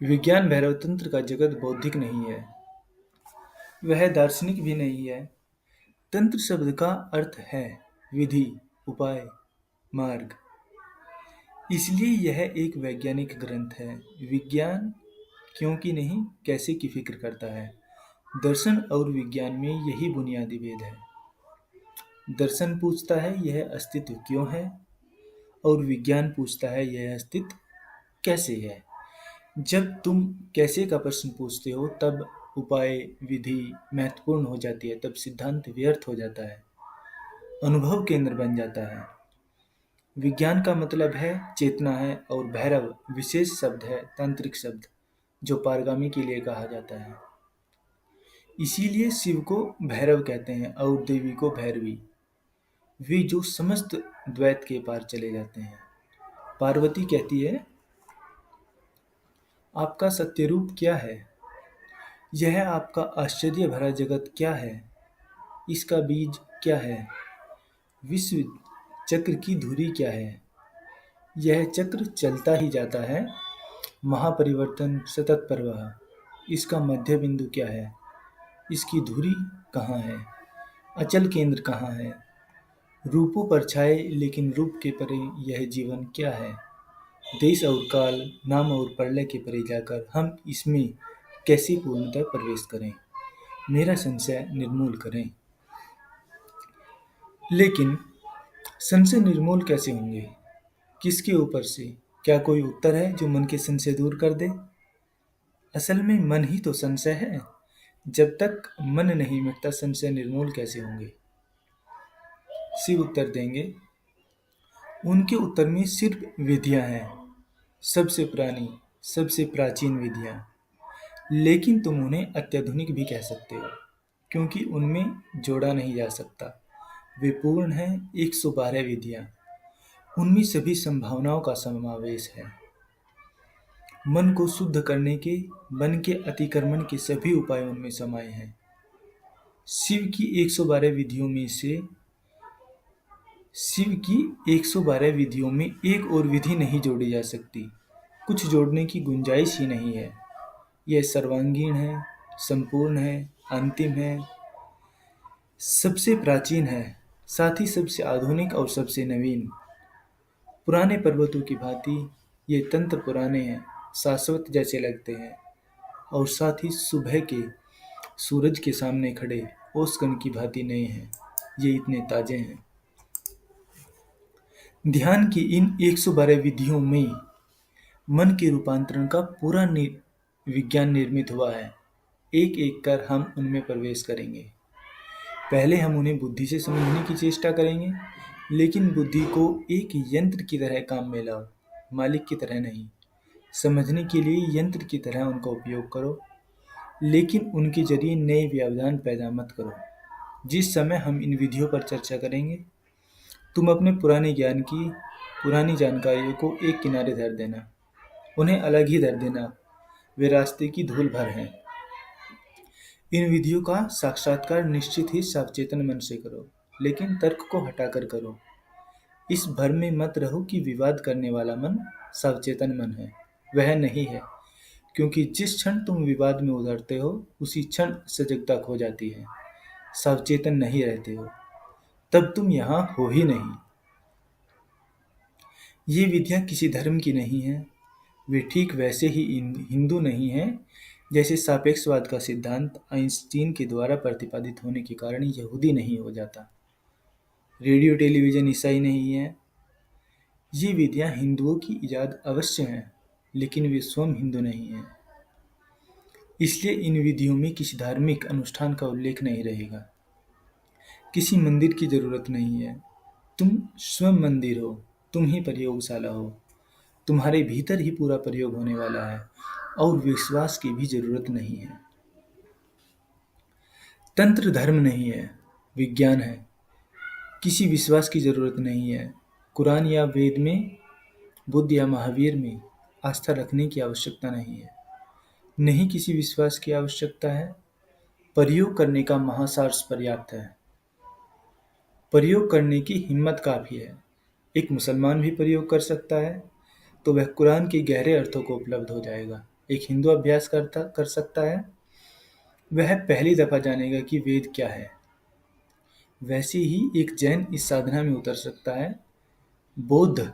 विज्ञान भैरव तंत्र का जगत बौद्धिक नहीं है, वह दार्शनिक भी नहीं है। तंत्र शब्द का अर्थ है विधि, उपाय, मार्ग। इसलिए यह एक वैज्ञानिक ग्रंथ है। विज्ञान क्यों की नहीं, कैसे की फिक्र करता है। दर्शन और विज्ञान में यही बुनियादी भेद है। दर्शन पूछता है यह अस्तित्व क्यों है, और विज्ञान पूछता है यह अस्तित्व कैसे है। जब तुम कैसे का प्रश्न पूछते हो तब उपाय, विधि महत्वपूर्ण हो जाती है, तब सिद्धांत व्यर्थ हो जाता है, अनुभव केंद्र बन जाता है। विज्ञान का मतलब है चेतना है, और भैरव विशेष शब्द है, तांत्रिक शब्द, जो पारगामी के लिए कहा जाता है। इसीलिए शिव को भैरव कहते हैं और देवी को भैरवी, वे जो समस्त द्वैत के पार चले जाते हैं। पार्वती कहती है, आपका सत्यरूप क्या है, यह आपका आश्चर्य भरा जगत क्या है, इसका बीज क्या है, विश्व चक्र की धुरी क्या है। यह चक्र चलता ही जाता है, महापरिवर्तन सतत प्रवाह, इसका मध्य बिंदु क्या है, इसकी धुरी कहाँ है, अचल केंद्र कहाँ है। रूपों पर छाए लेकिन रूप के परे यह जीवन क्या है। देश और काल, नाम और प्रलय के परे जाकर हम इसमें कैसे पूर्णतः प्रवेश करें, मेरा संशय निर्मूल करें। लेकिन संशय निर्मूल कैसे होंगे, किसके ऊपर से। क्या कोई उत्तर है जो मन के संशय दूर कर दे। असल में मन ही तो संशय है। जब तक मन नहीं मिटता संशय निर्मूल कैसे होंगे। शिव उत्तर देंगे, उनके उत्तर में सिर्फ विधियां हैं, सबसे पुरानी, सबसे प्राचीन विधियां। लेकिन तुम उन्हें अत्याधुनिक भी कह सकते हो, क्योंकि उनमें जोड़ा नहीं जा सकता। वे पूर्ण हैं, 112 विधियां, उनमें सभी संभावनाओं का समावेश है। मन को शुद्ध करने के, मन के अतिक्रमण के सभी उपाय उनमें समाये हैं। शिव की 112 विधियों में से शिव की 112 विधियों में एक और विधि नहीं जोड़ी जा सकती, कुछ जोड़ने की गुंजाइश ही नहीं है। यह सर्वांगीण है, संपूर्ण है, अंतिम है, सबसे प्राचीन है, साथ ही सबसे आधुनिक और सबसे नवीन। पुराने पर्वतों की भांति ये तंत्र पुराने हैं, शाश्वत जैसे लगते हैं, और साथ ही सुबह के सूरज के सामने खड़े ओसकन की भांति नए हैं। ये इतने ताजे हैं। ध्यान की इन 112 विधियों में मन के रूपांतरण का पूरा विज्ञान निर्मित हुआ है। एक एक कर हम उनमें प्रवेश करेंगे। पहले हम उन्हें बुद्धि से समझने की चेष्टा करेंगे, लेकिन बुद्धि को एक यंत्र की तरह काम में लाओ, मालिक की तरह नहीं। समझने के लिए यंत्र की तरह उनका उपयोग करो, लेकिन उनके जरिए नए व्यवधान पैदा मत करो। जिस समय हम इन विधियों पर चर्चा करेंगे, तुम अपने पुराने ज्ञान की, पुरानी जानकारियों को एक किनारे धर देना, उन्हें अलग ही धर देना। वे रास्ते की धूल भर हैं। इन विधियों का साक्षात्कार निश्चित ही सावचेतन मन से करो, लेकिन तर्क को हटाकर करो। इस भर में मत रहो कि विवाद करने वाला मन सावचेतन मन है। वह नहीं है, क्योंकि जिस क्षण तुम विवाद में उतरते हो उसी क्षण सजगता खो जाती है, सावचेतन नहीं रहते हो, तब तुम यहाँ हो ही नहीं। ये विधियाँ किसी धर्म की नहीं है, वे ठीक वैसे ही हिंदू नहीं हैं जैसे सापेक्षवाद का सिद्धांत आइंस्टीन के द्वारा प्रतिपादित होने के कारण यहूदी नहीं हो जाता। रेडियो टेलीविजन ईसाई नहीं है। ये विधियाँ हिंदुओं की इजाद अवश्य हैं, लेकिन वे स्वयं हिंदू नहीं हैं। इसलिए इन विधियों में किसी धार्मिक अनुष्ठान का उल्लेख नहीं रहेगा, किसी मंदिर की जरूरत नहीं है। तुम स्वयं मंदिर हो, तुम ही प्रयोगशाला हो, तुम्हारे भीतर ही पूरा प्रयोग होने वाला है, और विश्वास की भी जरूरत नहीं है। तंत्र धर्म नहीं है, विज्ञान है। किसी विश्वास की जरूरत नहीं है। कुरान या वेद में, बुद्ध या महावीर में आस्था रखने की आवश्यकता नहीं है। नहीं किसी विश्वास की आवश्यकता है। प्रयोग करने का महासार्स पर्याप्त है। प्रयोग करने की हिम्मत काफी है। एक मुसलमान भी प्रयोग कर सकता है, तो वह कुरान के गहरे अर्थों को उपलब्ध हो जाएगा। एक हिंदू अभ्यास कर सकता है, वह पहली दफा जानेगा कि वेद क्या है। वैसे ही एक जैन इस साधना में उतर सकता है, बौद्ध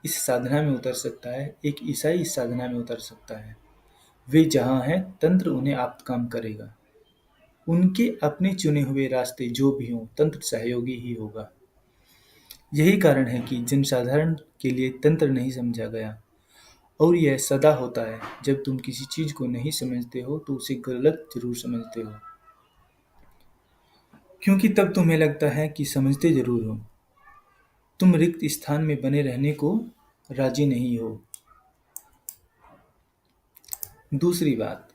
इस साधना में उतर सकता है, एक ईसाई इस साधना में उतर सकता है। वे जहाँ हैं, तंत्र उन्हें आप काम करेगा। उनके अपने चुने हुए रास्ते जो भी हों, तंत्र सहयोगी ही होगा। यही कारण है कि जनसाधारण के लिए तंत्र नहीं समझा गया, और यह सदा होता है। जब तुम किसी चीज को नहीं समझते हो तो उसे गलत जरूर समझते हो, क्योंकि तब तुम्हें लगता है कि समझते जरूर हो। तुम रिक्त स्थान में बने रहने को राजी नहीं हो। दूसरी बात,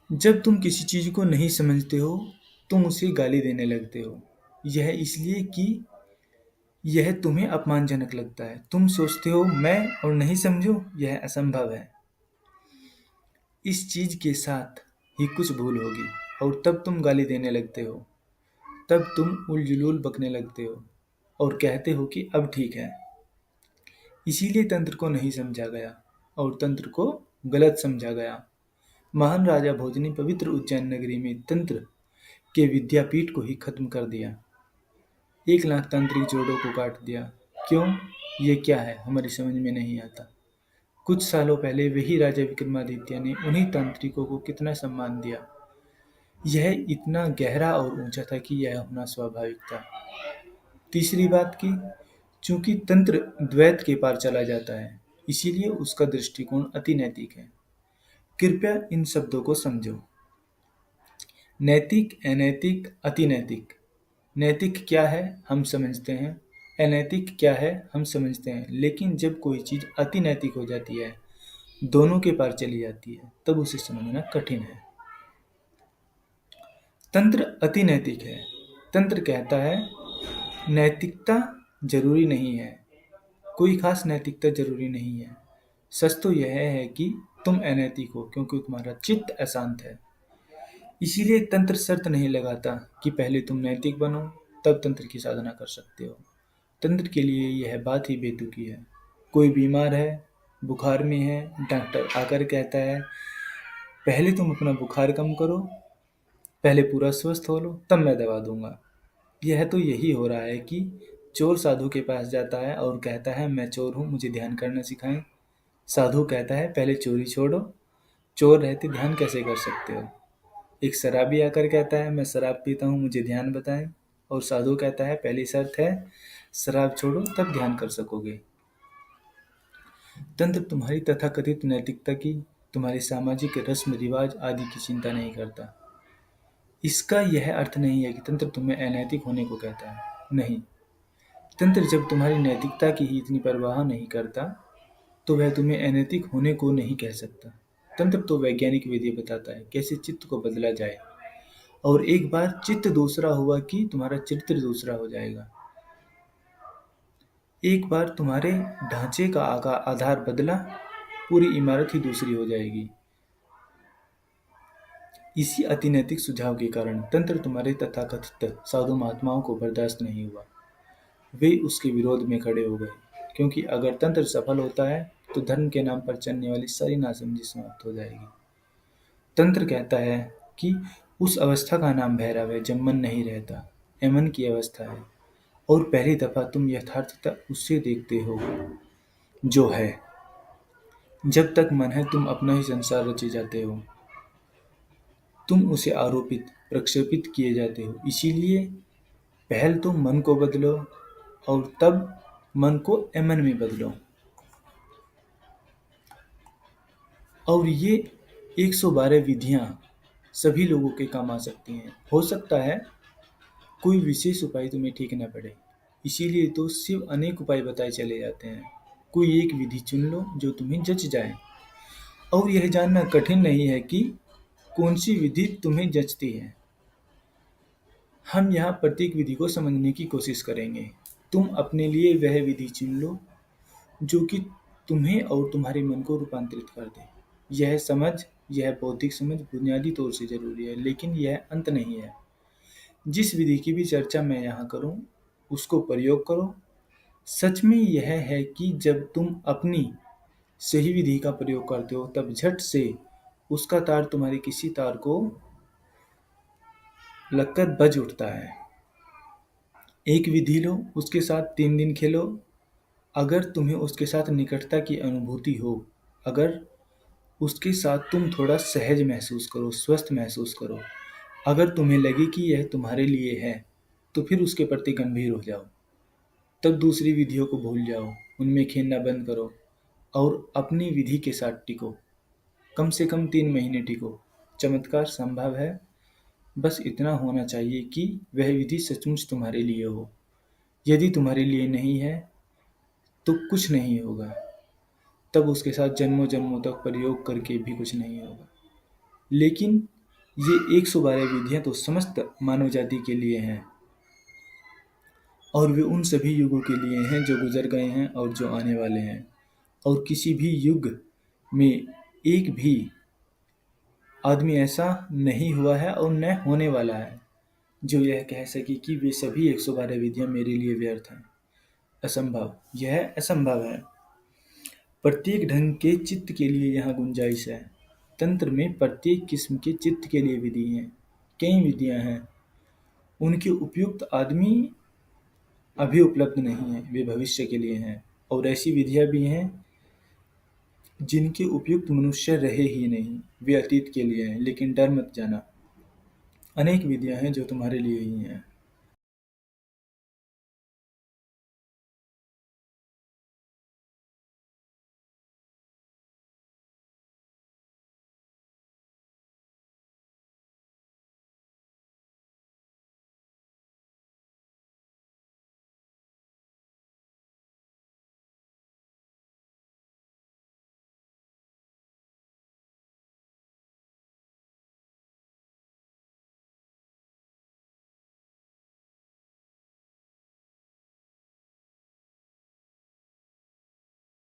जब तुम किसी चीज को नहीं समझते हो, तुम उसे गाली देने लगते हो। यह इसलिए कि यह तुम्हें अपमानजनक लगता है। तुम सोचते हो मैं और नहीं समझूं, यह असंभव है। इस चीज के साथ ही कुछ भूल होगी, और तब तुम गाली देने लगते हो। तब तुम उलझुल बकने लगते हो और कहते हो कि अब ठीक है। इसीलिए तंत्र को नहीं समझा गया और तंत्र को गलत समझा गया। महान राजा भोज ने पवित्र उज्जैन नगरी में तंत्र के विद्यापीठ को ही खत्म कर दिया। 1 लाख तांत्रिक जोड़ों को काट दिया। क्यों? ये क्या है, हमारी समझ में नहीं आता। कुछ सालों पहले वही राजा विक्रमादित्य ने उन्हीं तांत्रिकों को कितना सम्मान दिया। यह इतना गहरा और ऊंचा था कि यह होना स्वाभाविक था। तीसरी बात की, चूंकि तंत्र द्वैत के पार चला जाता है, इसीलिए उसका दृष्टिकोण अति नैतिक है। कृपया इन शब्दों को समझो: नैतिक, अनैतिक, अति नैतिक। नैतिक क्या है हम समझते हैं, अनैतिक क्या है हम समझते हैं, लेकिन जब कोई चीज अति नैतिक हो जाती है, दोनों के पार चली जाती है, तब उसे समझना कठिन है। तंत्र अति नैतिक है। तंत्र कहता है नैतिकता जरूरी नहीं है, कोई खास नैतिकता जरूरी नहीं है। सच तो यह है कि तुम अनैतिक हो क्योंकि तुम्हारा चित्त अशांत है। इसीलिए तंत्र शर्त नहीं लगाता कि पहले तुम नैतिक बनो, तब तंत्र की साधना कर सकते हो। तंत्र के लिए यह बात ही बेतुकी है। कोई बीमार है, बुखार में है, डॉक्टर आकर कहता है पहले तुम अपना बुखार कम करो, पहले पूरा स्वस्थ हो लो, तब मैं दवा दूंगा। यह तो यही हो रहा है कि चोर साधु के पास जाता है और कहता है मैं चोर हूँ, मुझे ध्यान करना सिखाएं। साधु कहता है पहले चोरी छोड़ो, चोर रहते ध्यान कैसे कर सकते हो। एक शराबी आकर कहता है मैं शराब पीता हूँ, मुझे ध्यान बताएं। और साधु कहता है पहली शर्त है शराब छोड़ो, तब ध्यान कर सकोगे। तंत्र तुम्हारी तथाकथित नैतिकता की, तुम्हारे सामाजिक रस्म रिवाज आदि की चिंता नहीं करता। इसका यह अर्थ नहीं है कि तंत्र तुम्हें अनैतिक होने को कहता है, नहीं। तंत्र जब तुम्हारी नैतिकता की ही इतनी परवाह नहीं करता, तो वह तुम्हें अनैतिक होने को नहीं कह सकता। तंत्र तो वैज्ञानिक विधि बताता है कैसे चित्त को बदला जाए, और एक बार चित्त दूसरा हुआ कि तुम्हारा चरित्र दूसरा हो जाएगा। एक बार तुम्हारे ढांचे का आधार बदला, पूरी इमारत ही दूसरी हो जाएगी। इसी अतिनैतिक सुझाव के कारण तंत्र तुम्हारे तथाकथित साधु महात्माओं को बर्दाश्त नहीं हुआ। वे उसके विरोध में खड़े हो गए, क्योंकि अगर तंत्र सफल होता है तो धर्म के नाम पर चलने वाली सारी नासमझी समाप्त हो जाएगी। तंत्र कहता है कि उस अवस्था का नाम भैरव है जब मन नहीं रहता, अमन की अवस्था है, और पहली दफा तुम यथार्थता उससे देखते हो जो है। जब तक मन है तुम अपना ही संसार रचे जाते हो, तुम उसे आरोपित प्रक्षेपित किए जाते हो। इसीलिए पहल तो मन को बदलो और तब मन को अमन में बदलो। और ये 112 विधियां सभी लोगों के काम आ सकती हैं। हो सकता है कोई विशेष उपाय तुम्हें ठीक न पड़े, इसीलिए तो शिव अनेक उपाय बताए चले जाते हैं। कोई एक विधि चुन लो जो तुम्हें जच जाए, और यह जानना कठिन नहीं है कि कौन सी विधि तुम्हें जचती है। हम यहाँ प्रत्येक विधि को समझने की कोशिश करेंगे। तुम अपने लिए वह विधि चुन लो जो कि तुम्हें और तुम्हारे मन को रूपांतरित कर दे। यह समझ, यह बौद्धिक समझ बुनियादी तौर से जरूरी है, लेकिन यह अंत नहीं है। जिस विधि की भी चर्चा मैं यहाँ करूँ, उसको प्रयोग करो। सच में यह है कि जब तुम अपनी सही विधि का प्रयोग करते हो तब झट से उसका तार तुम्हारे किसी तार को लगकर बज उठता है। एक विधि लो, उसके साथ 3 दिन खेलो। अगर तुम्हें उसके साथ निकटता की अनुभूति हो, अगर उसके साथ तुम थोड़ा सहज महसूस करो, स्वस्थ महसूस करो, अगर तुम्हें लगे कि यह तुम्हारे लिए है, तो फिर उसके प्रति गंभीर हो जाओ। तब दूसरी विधियों को भूल जाओ, उनमें खेलना बंद करो और अपनी विधि के साथ टिको। कम से कम 3 महीने टिको। चमत्कार संभव है, बस इतना होना चाहिए कि वह विधि सचमुच तुम्हारे लिए हो। यदि तुम्हारे लिए नहीं है, तो कुछ नहीं होगा। तब उसके साथ जन्मों जन्मों तक प्रयोग करके भी कुछ नहीं होगा। लेकिन ये 112 विधियां तो समस्त मानव जाति के लिए हैं, और वे उन सभी युगों के लिए हैं जो गुजर गए हैं और जो आने वाले हैं। और किसी भी युग में एक भी आदमी ऐसा नहीं हुआ है और न होने वाला है जो यह कह सके कि वे सभी 112 विधियां मेरे लिए व्यर्थ हैं। असंभव, यह असंभव है। प्रत्येक ढंग के चित्त के लिए यहाँ गुंजाइश है। तंत्र में प्रत्येक किस्म के चित्त के लिए विधि हैं, कई विधियां हैं। उनके उपयुक्त आदमी अभी उपलब्ध नहीं है, वे भविष्य के लिए हैं। और ऐसी विधियां भी हैं जिनके उपयुक्त मनुष्य रहे ही नहीं, वे अतीत के लिए हैं। लेकिन डर मत जाना, अनेक विधियां हैं जो तुम्हारे लिए ही हैं।